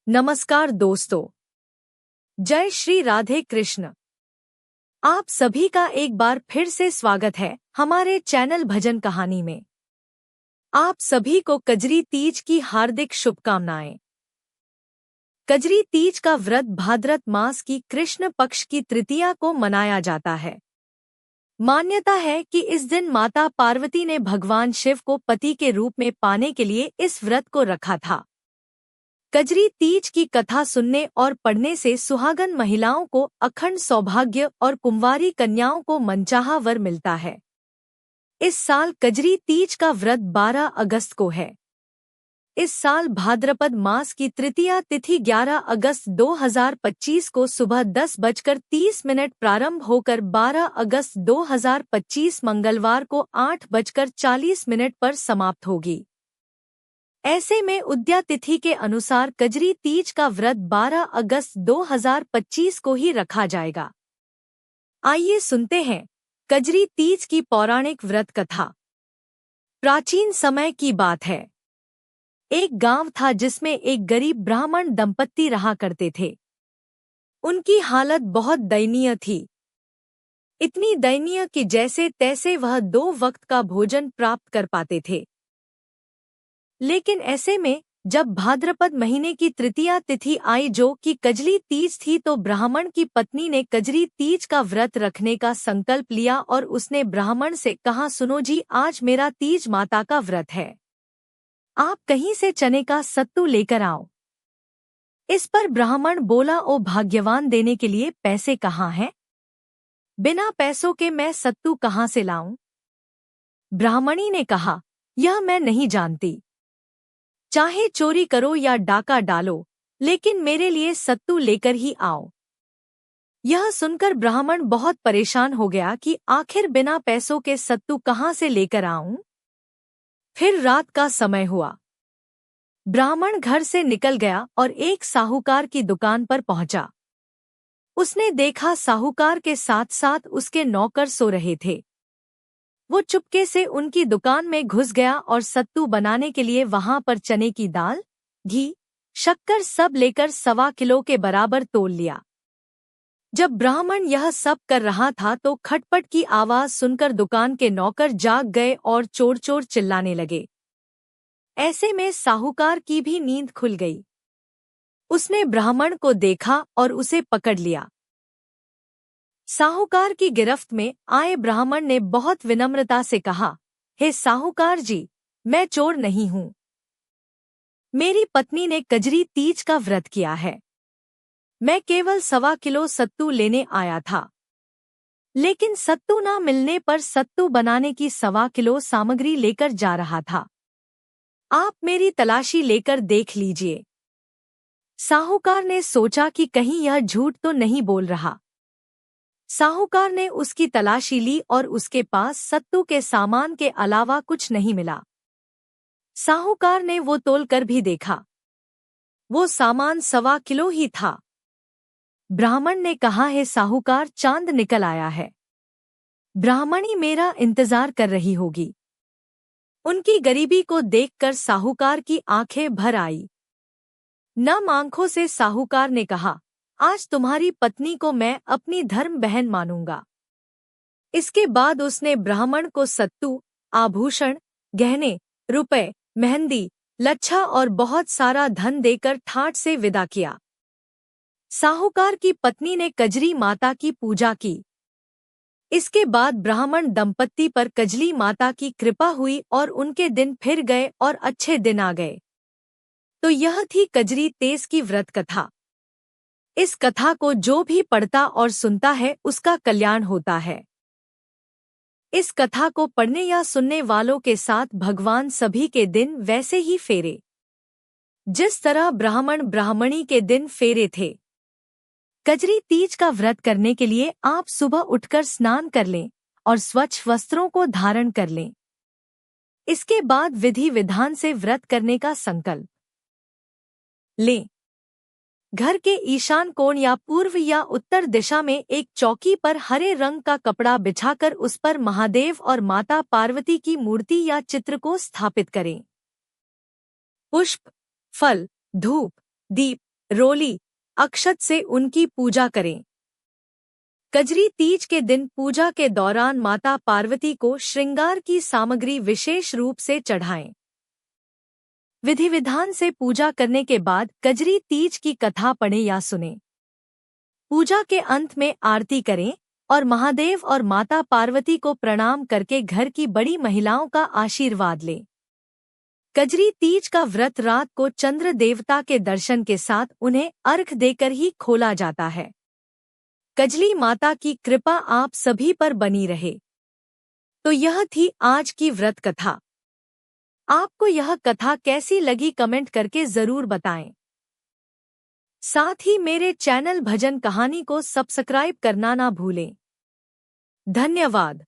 नमस्कार दोस्तों। जय श्री राधे कृष्ण। आप सभी का एक बार फिर से स्वागत है हमारे चैनल भजन कहानी में। आप सभी को कजरी तीज की हार्दिक शुभकामनाएं। कजरी तीज का व्रत भाद्रपद मास की कृष्ण पक्ष की तृतीया को मनाया जाता है। मान्यता है कि इस दिन माता पार्वती ने भगवान शिव को पति के रूप में पाने के लिए इस व्रत को रखा था। कजरी तीज की कथा सुनने और पढ़ने से सुहागन महिलाओं को अखंड सौभाग्य और कुंवारी कन्याओं को मनचाहा वर मिलता है। इस साल कजरी तीज का व्रत 12 अगस्त को है। इस साल भाद्रपद मास की तृतीया तिथि 11 अगस्त 2025 को सुबह 10:30 प्रारंभ होकर 12 अगस्त 2025 मंगलवार को 8:40 पर समाप्त होगी। ऐसे में उदया तिथि के अनुसार कजरी तीज का व्रत 12 अगस्त 2025 को ही रखा जाएगा। आइए सुनते हैं कजरी तीज की पौराणिक व्रत कथा। प्राचीन समय की बात है। एक गांव था जिसमें एक गरीब ब्राह्मण दंपत्ति रहा करते थे। उनकी हालत बहुत दयनीय थी। इतनी दयनीय कि जैसे तैसे वह 2 वक्त का भोजन प्राप्त कर पाते थे। लेकिन ऐसे में जब भाद्रपद महीने की तृतीया तिथि आई जो कि कजरी तीज थी, तो ब्राह्मण की पत्नी ने कजरी तीज का व्रत रखने का संकल्प लिया और उसने ब्राह्मण से कहा, सुनो जी, आज मेरा तीज माता का व्रत है। आप कहीं से चने का सत्तू लेकर आओ। इस पर ब्राह्मण बोला, ओ भाग्यवान, देने के लिए पैसे कहाँ हैं? बिना पैसों के मैं सत्तू कहाँ से लाऊं? ब्राह्मणी ने कहा, यह मैं नहीं जानती। चाहे चोरी करो या डाका डालो, लेकिन मेरे लिए सत्तू लेकर ही आओ। यह सुनकर ब्राह्मण बहुत परेशान हो गया कि आखिर बिना पैसों के सत्तू कहाँ से लेकर आऊं। फिर रात का समय हुआ। ब्राह्मण घर से निकल गया और एक साहूकार की दुकान पर पहुंचा। उसने देखा साहूकार के साथ साथ उसके नौकर सो रहे थे। वो चुपके से उनकी दुकान में घुस गया और सत्तू बनाने के लिए वहां पर चने की दाल, घी, शक्कर सब लेकर 1.25 किलो के बराबर तोल लिया। जब ब्राह्मण यह सब कर रहा था तो खटपट की आवाज सुनकर दुकान के नौकर जाग गए और चोर चोर चिल्लाने लगे। ऐसे में साहूकार की भी नींद खुल गई। उसने ब्राह्मण को देखा और उसे पकड़ लिया। साहूकार की गिरफ्त में आए ब्राह्मण ने बहुत विनम्रता से कहा, हे साहूकार जी, मैं चोर नहीं हूँ। मेरी पत्नी ने कजरी तीज का व्रत किया है। मैं केवल 1.25 किलो सत्तू लेने आया था। लेकिन सत्तू ना मिलने पर सत्तू बनाने की 1.25 किलो सामग्री लेकर जा रहा था। आप मेरी तलाशी लेकर देख लीजिए। साहूकार ने सोचा कि कहीं यह झूठ तो नहीं बोल रहा। साहूकार ने उसकी तलाशी ली और उसके पास सत्तू के सामान के अलावा कुछ नहीं मिला। साहूकार ने वो तोलकर भी देखा। वो सामान 1.25 किलो ही था। ब्राह्मण ने कहा, है साहूकार, चांद निकल आया है। ब्राह्मणी मेरा इंतजार कर रही होगी। उनकी गरीबी को देखकर साहूकार की आंखें भर आई। नम आंखों से साहूकार ने कहा, आज तुम्हारी पत्नी को मैं अपनी धर्म बहन मानूंगा। इसके बाद उसने ब्राह्मण को सत्तू, आभूषण, गहने, रुपए, मेहंदी, लच्छा और बहुत सारा धन देकर ठाट से विदा किया। साहूकार की पत्नी ने कजरी माता की पूजा की। इसके बाद ब्राह्मण दंपत्ति पर कजली माता की कृपा हुई और उनके दिन फिर गए और अच्छे दिन आ गए। तो यह थी कजरी तीज की व्रत कथा। इस कथा को जो भी पढ़ता और सुनता है उसका कल्याण होता है। इस कथा को पढ़ने या सुनने वालों के साथ भगवान सभी के दिन वैसे ही फेरे, जिस तरह ब्राह्मण ब्राह्मणी के दिन फेरे थे। कजरी तीज का व्रत करने के लिए आप सुबह उठकर स्नान कर लें और स्वच्छ वस्त्रों को धारण कर लें। इसके बाद विधि विधान से व्रत करने का संकल्प लें। घर के ईशान कोण या पूर्व या उत्तर दिशा में एक चौकी पर हरे रंग का कपड़ा बिछाकर उस पर महादेव और माता पार्वती की मूर्ति या चित्र को स्थापित करें। पुष्प, फल, धूप, दीप, रोली, अक्षत से उनकी पूजा करें। कजरी तीज के दिन पूजा के दौरान माता पार्वती को श्रृंगार की सामग्री विशेष रूप से चढ़ाएं। विधि विधान से पूजा करने के बाद कजरी तीज की कथा पढ़ें या सुनें। पूजा के अंत में आरती करें और महादेव और माता पार्वती को प्रणाम करके घर की बड़ी महिलाओं का आशीर्वाद लें। कजरी तीज का व्रत रात को चंद्र देवता के दर्शन के साथ उन्हें अर्घ्य देकर ही खोला जाता है। कजली माता की कृपा आप सभी पर बनी रहे। तो यह थी आज की व्रत कथा। आपको यह कथा कैसी लगी कमेंट करके जरूर बताएं। साथ ही मेरे चैनल भजन कहानी को सब्सक्राइब करना ना भूलें। धन्यवाद।